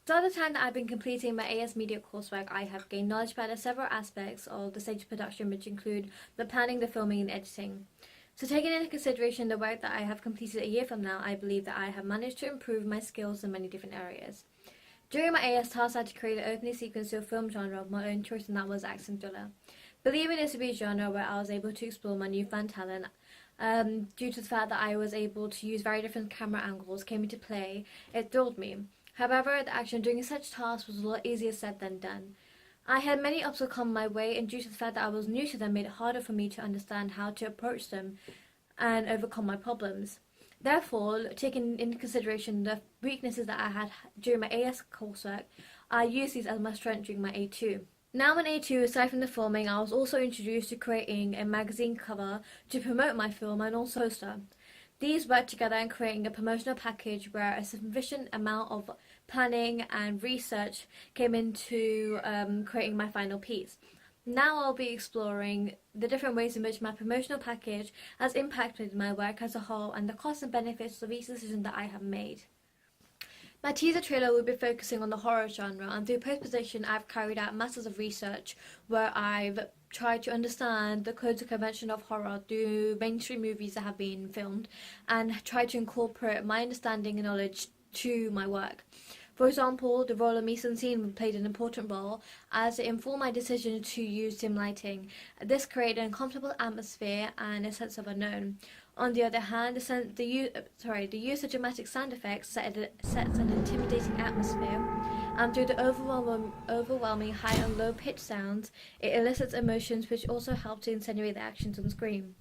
Throughout the time that I've been completing my AS Media coursework, I have gained knowledge about several aspects of the stage of production, which include the planning, the filming, and editing. So taking into consideration the work that I have completed a year from now, I believe that I have managed to improve my skills in many different areas. During my AS task, I had to create an opening sequence to a film genre of my own choice, and that was action thriller. Believing this to be a genre where I was able to explore my newfound talent, due to the fact that I was able to use very different camera angles came into play, it thrilled me. However, the action during such tasks was a lot easier said than done. I had many obstacles come my way, and due to the fact that I was new to them, made it harder for me to understand how to approach them and overcome my problems. Therefore, taking into consideration the weaknesses that I had during my AS coursework, I used these as my strength during my A2. Now in A2, aside from the filming, I was also introduced to creating a magazine cover to promote my film and also poster. These worked together in creating a promotional package where a sufficient amount of planning and research came into creating my final piece. Now I'll be exploring the different ways in which my promotional package has impacted my work as a whole and the costs and benefits of each decision that I have made. My teaser trailer will be focusing on the horror genre, and through post-production I've carried out masses of research where I've tried to understand the codes and convention of horror through mainstream movies that have been filmed and tried to incorporate my understanding and knowledge to my work. For example, the role of mise-en-scene played an important role as it informed my decision to use dim lighting. This created a comfortable atmosphere and a sense of unknown. On the other hand, the use of dramatic sound effects sets an intimidating atmosphere, and through the overwhelming high and low pitch sounds, it elicits emotions which also help to insinuate the actions on screen.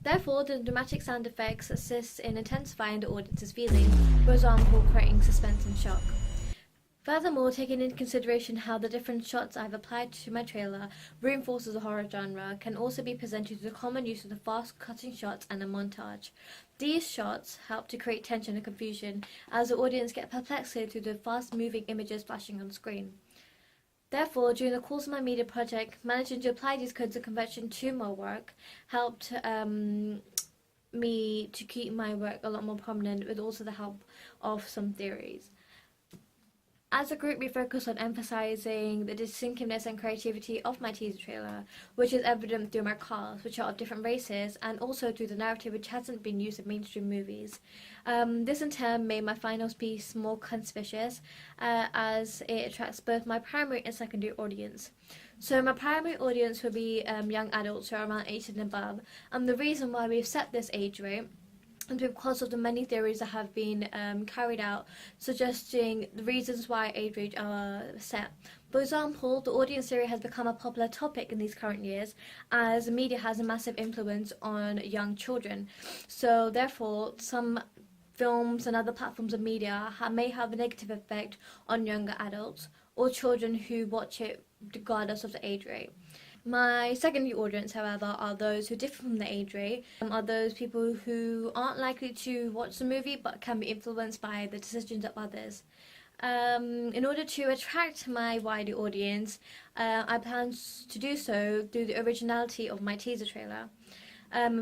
Therefore, the dramatic sound effects assist in intensifying the audience's feeling, for example, creating suspense and shock. Furthermore, taking into consideration how the different shots I've applied to my trailer reinforces the horror genre can also be presented through the common use of the fast-cutting shots and a montage. These shots help to create tension and confusion as the audience get perplexed through the fast-moving images flashing on screen. Therefore, during the course of my media project, managing to apply these codes of convention to my work helped me to keep my work a lot more prominent, with also the help of some theories. As a group, we focus on emphasizing the distinctiveness and creativity of my teaser trailer, which is evident through my cast, which are of different races, and also through the narrative which hasn't been used in mainstream movies. This in turn made my final piece more conspicuous, as it attracts both my primary and secondary audience. So my primary audience will be young adults who are around 18 and above, and the reason why we've set this age rate and because of the many theories that have been carried out suggesting the reasons why age range are set. For example, the audience theory has become a popular topic in these current years as media has a massive influence on young children. So therefore, some films and other platforms of media may have a negative effect on younger adults or children who watch it regardless of the age rate. My secondary audience, however, are those who differ from the age rate, are those people who aren't likely to watch the movie but can be influenced by the decisions of others. In order to attract my wider audience, I plan to do so through the originality of my teaser trailer,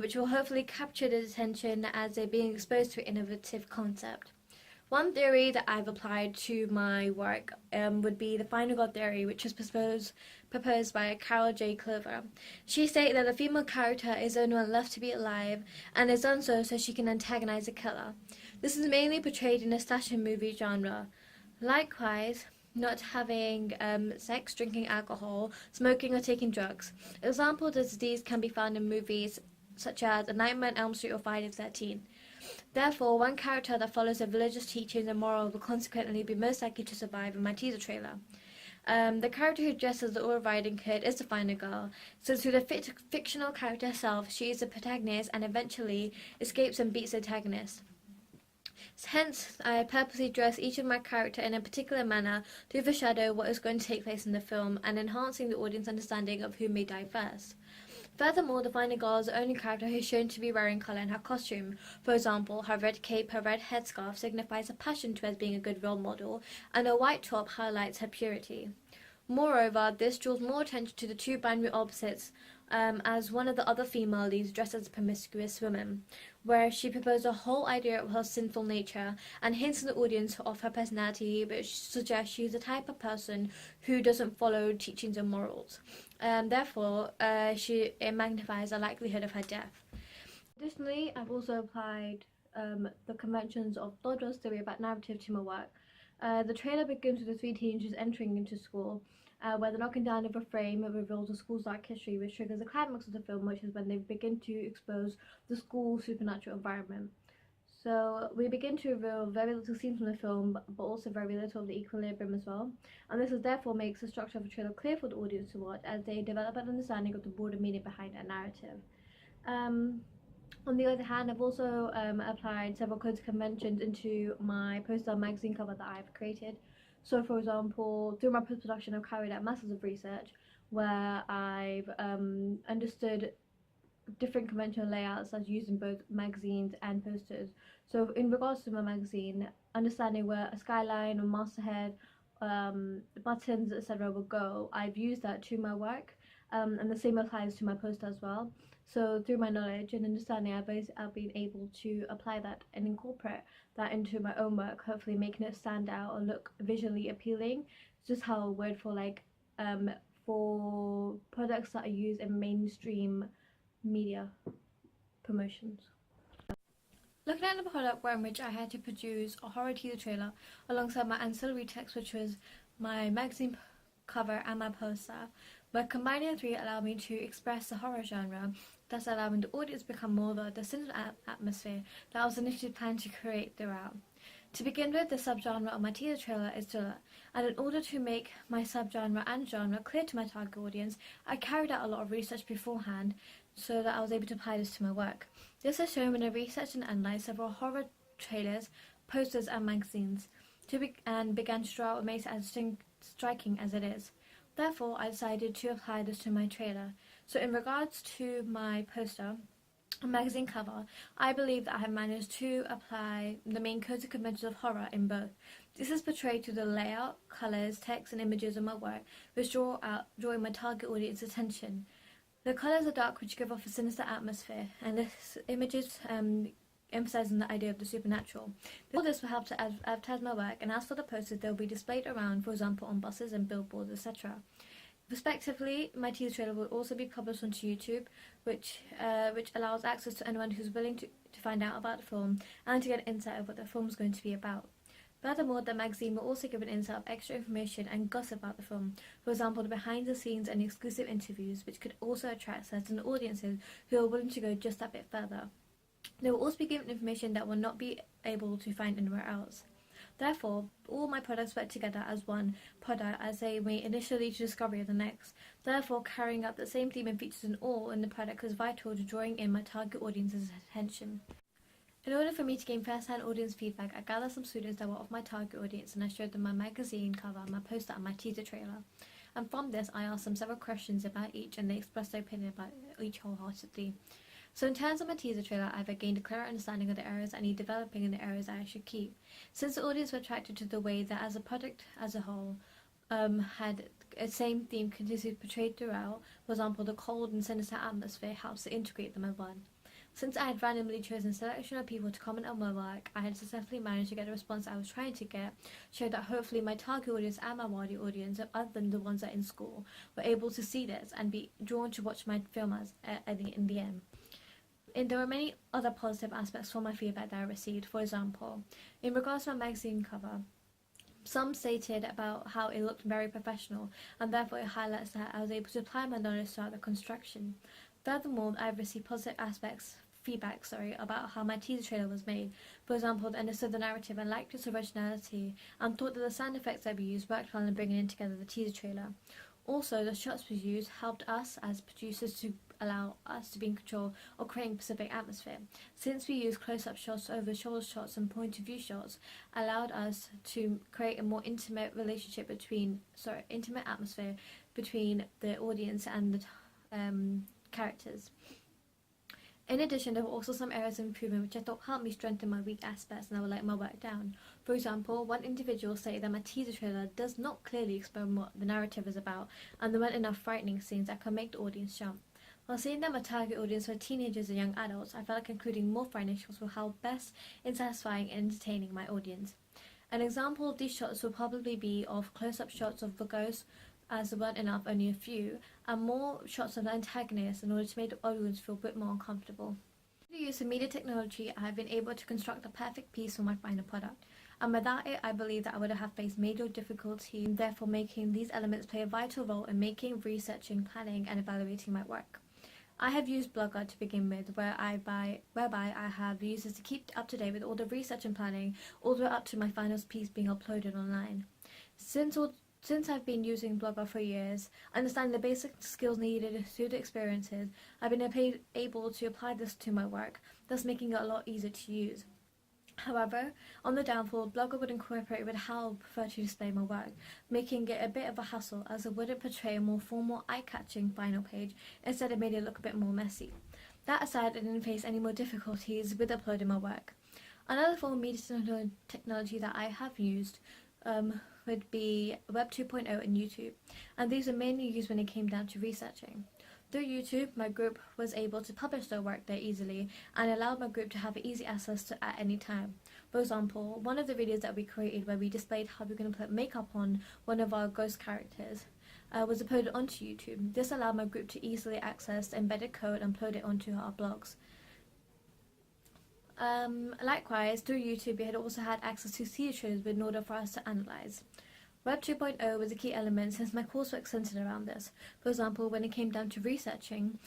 which will hopefully capture the attention as they're being exposed to an innovative concept. One theory that I've applied to my work would be the final God theory, which was proposed by Carol J. Clover. She stated that the female character is the only one left to be alive, and has done so she can antagonize the killer. This is mainly portrayed in the slasher movie genre. Likewise, not having sex, drinking alcohol, smoking or taking drugs. Examples of these can be found in movies such as A Nightmare on Elm Street or Friday the 13th. Therefore, one character that follows the religious teachings and morals will consequently be most likely to survive in my teaser trailer. The character who dresses the All Riding Hood is the final girl, so through the fictional character herself, she is the protagonist and eventually escapes and beats the antagonist. Hence, I purposely dress each of my character in a particular manner to overshadow what is going to take place in the film and enhancing the audience understanding of who may die first. Furthermore, the final girl is the only character who is shown to be wearing colour in her costume. For example, her red cape, her red headscarf signifies a passion towards being a good role model, and her white top highlights her purity. Moreover, this draws more attention to the two binary opposites, as one of the other female leads dressed as a promiscuous woman, where she proposed a whole idea of her sinful nature and hints to the audience of her personality, which suggests she's the type of person who doesn't follow teachings and morals. Therefore, it magnifies the likelihood of her death. Additionally, I've also applied the conventions of Dodger's theory about narrative to my work. The trailer begins with the three teenagers entering into school, where the knocking down of a frame reveals the school's dark history, which triggers the climax of the film, which is when they begin to expose the school's supernatural environment. So we begin to reveal very little scenes from the film, but also very little of the equilibrium as well. And this is therefore makes the structure of a trailer clear for the audience to watch as they develop an understanding of the broader meaning behind that narrative. On the other hand, I've also applied several codes of conventions into my poster magazine cover that I've created. So, for example, through my post production, I've carried out masses of research where I've understood different conventional layouts that's used in both magazines and posters. So, in regards to my magazine, understanding where a skyline or masthead, buttons, etc., will go, I've used that to my work, and the same applies to my poster as well. So through my knowledge and understanding, I've been able to apply that and incorporate that into my own work, hopefully making it stand out or look visually appealing. It's just how a word for products that are used in mainstream media promotions. Looking at the product in which I had to produce a horror teaser trailer alongside my ancillary text, which was my magazine cover and my poster, but combining the three allowed me to express the horror genre, thus allowing the audience to become more the cinema atmosphere that I was initially planning to create throughout. To begin with, the subgenre of my teaser trailer is thriller, and in order to make my subgenre and genre clear to my target audience, I carried out a lot of research beforehand so that I was able to apply this to my work. This is shown when I researched and analysed several horror trailers, posters and magazines, and began to draw what makes it as striking as it is. Therefore, I decided to apply this to my trailer. So in regards to my poster, magazine cover, I believe that I have managed to apply the main codes and conventions of horror in both. This is portrayed through the layout, colours, text and images of my work, which drawing my target audience attention. The colours are dark, which give off a sinister atmosphere, and this images emphasizing the idea of the supernatural. All this will help to advertise my work, and as for the posters, they will be displayed around, for example, on buses and billboards, etc. Respectively, my teaser trailer will also be published onto YouTube, which allows access to anyone who's willing to find out about the film and to get an insight of what the film is going to be about. Furthermore, the magazine will also give an insight of extra information and gossip about the film, for example, the behind the scenes and exclusive interviews, which could also attract certain audiences who are willing to go just that bit further. They will also be given information that will not be able to find anywhere else. Therefore, all my products work together as one product as they may initially to discovery of the next. Therefore, carrying out the same theme and features in all in the product is vital to drawing in my target audience's attention. In order for me to gain first-hand audience feedback, I gathered some students that were of my target audience and I showed them my magazine cover, my poster and my teaser trailer. And from this, I asked them several questions about each and they expressed their opinion about each wholeheartedly. So in terms of my teaser trailer, I've gained a clearer understanding of the areas I need developing and the areas I should keep. Since the audience were attracted to the way that as a product as a whole had a same theme continuously portrayed throughout, for example, the cold and sinister atmosphere helps to integrate them as one. Since I had randomly chosen a selection of people to comment on my work, I had successfully managed to get the response I was trying to get, showed that hopefully my target audience and my wider audience, other than the ones that are in school, were able to see this and be drawn to watch my film in the end. And there were many other positive aspects for my feedback that I received. For example, in regards to my magazine cover, some stated about how it looked very professional and therefore it highlights that I was able to apply my knowledge throughout the construction. Furthermore, I've received positive feedback about how my teaser trailer was made. For example, they understood the narrative and liked its originality and thought that the sound effects that we used worked well in bringing in together the teaser trailer. Also, the shots we used helped us as producers to allow us to be in control of creating a specific atmosphere. Since we used close-up shots, over-shoulder shots and point-of-view shots, allowed us to create a more intimate atmosphere between the audience and the characters. In addition, there were also some areas of improvement which I thought helped me strengthen my weak aspects and I would like my work down. For example, one individual stated that my teaser trailer does not clearly explain what the narrative is about and there weren't enough frightening scenes that could make the audience jump. While seeing that my target audience were teenagers and young adults, I felt like including more frightening shots will help best in satisfying and entertaining my audience. An example of these shots will probably be of close-up shots of the ghost, as there weren't enough, only a few, and more shots of the antagonist in order to make the audience feel a bit more uncomfortable. Through the use of media technology, I have been able to construct the perfect piece for my final product, and without it, I believe that I would have faced major difficulty, therefore making these elements play a vital role in making, researching, planning, and evaluating my work. I have used Blogger to begin with, whereby I have used it to keep up to date with all the research and planning, all the way up to my final piece being uploaded online. Since I've been using Blogger for years, understanding the basic skills needed through the experiences, I've been able to apply this to my work, thus making it a lot easier to use. However, on the downfall, Blogger would incorporate with how I prefer to display my work, making it a bit of a hassle as it wouldn't portray a more formal, eye-catching final page. Instead, it made it look a bit more messy. That aside, I didn't face any more difficulties with uploading my work. Another form of media technology that I have used would be Web 2.0 and YouTube, and these are mainly used when it came down to researching. Through YouTube, my group was able to publish their work there easily and allowed my group to have easy access to at any time. For example, one of the videos that we created where we displayed how we're going to put makeup on one of our ghost characters was uploaded onto YouTube. This allowed my group to easily access the embedded code and upload it onto our blogs. Likewise, through YouTube, we had also had access to theatre trailers in order for us to analyse. Web 2.0 was a key element since my coursework centered around this. For example, when it came down to researching,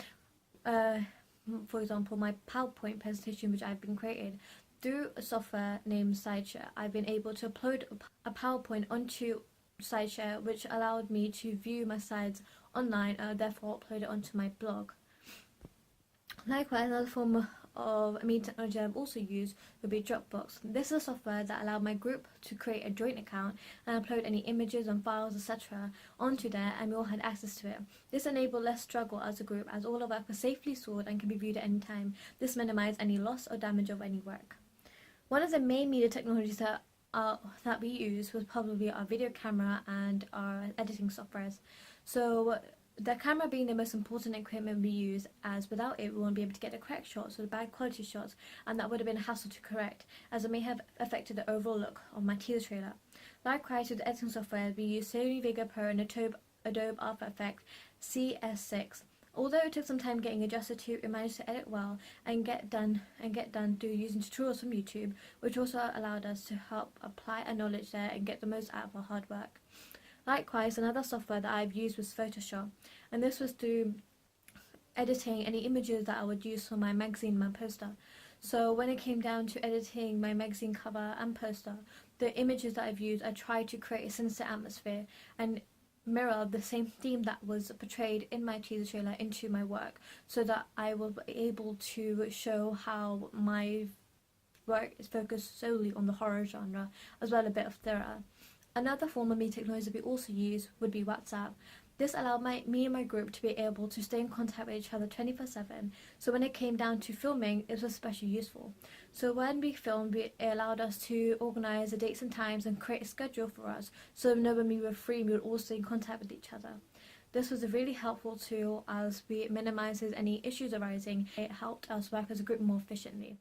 for example, my PowerPoint presentation which I've been created, through a software named SlideShare, I've been able to upload a PowerPoint onto SlideShare, which allowed me to view my slides online and therefore upload it onto my blog. Likewise, another form of media technology I've also used would be Dropbox. This is a software that allowed my group to create a joint account and upload any images and files, etc. onto there, and we all had access to it. This enabled less struggle as a group, as all our work was safely stored and can be viewed at any time. This minimized any loss or damage of any work. One of the main media technologies that we use was probably our video camera and our editing softwares. So the camera being the most important equipment we use, as without it we won't be able to get the correct shots or the bad quality shots, and that would have been a hassle to correct, as it may have affected the overall look of my teaser trailer. Likewise, with the editing software, we use Sony Vegas Pro and Adobe After Effects CS6. Although it took some time getting adjusted to, it managed to edit well and get done through using tutorials from YouTube, which also allowed us to help apply our knowledge there and get the most out of our hard work. Likewise, another software that I've used was Photoshop, and this was through editing any images that I would use for my magazine, my poster. So when it came down to editing my magazine cover and poster, the images that I've used, I tried to create a sinister atmosphere and mirror the same theme that was portrayed in my teaser trailer into my work, so that I will be able to show how my work is focused solely on the horror genre, as well as a bit of thriller. Another form of media technology that we also use would be WhatsApp. This allowed me and my group to be able to stay in contact with each other 24/7, so when it came down to filming, it was especially useful. So when we filmed, it allowed us to organise the dates and times and create a schedule for us, so when we were free, we would all stay in contact with each other. This was a really helpful tool as it minimises any issues arising. It helped us work as a group more efficiently.